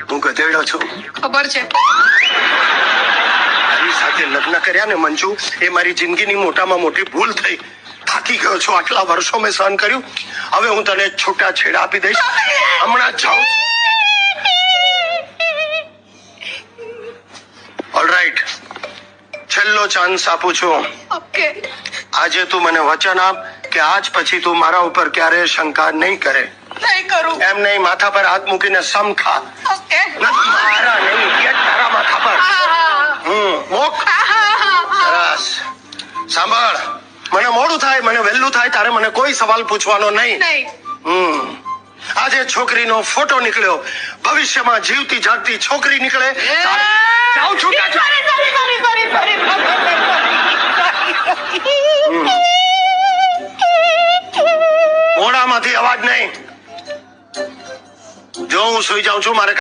હું ગધેડો છું. ખબર છે. તારી સાથે લગ્ન કર્યા ને મંજુ, એ મારી જિંદગીની મોટામાં મોટી ભૂલ થઈ. થાકી ગયો છું, આટલા વર્ષો મેં સહન કર્યું. હવે હું તને છૂટા છેડા આપી દઈશ. હમણાં જાઉં. ઓલરાઈટ, છેલ્લો ચાન્સ આપું છું. ઓકે. આજે તું મને વચન આપ કે આજ પછી તું મારા ઉપર ક્યારે શંકા નહીં કરે. નહીં કરું. એમ નહીં, માથા પર હાથ મૂકીને સમ ખા. ઓકે. મારા નહીં, તારા માથા પર. મોક. સરસ. સાંભળ, મને મોડું થાય, મને વહેલું થાય, તારે મને કોઈ સવાલ પૂછવાનો નહીં. આજે છોકરીનો ફોટો નીકળ્યો, ભવિષ્યમાં જીવતી જાગતી છોકરી નીકળે. જાઉં છું. મોઢામાંથી અવાજ નહીં. જો હું સુઈ જાઉં છું, મારે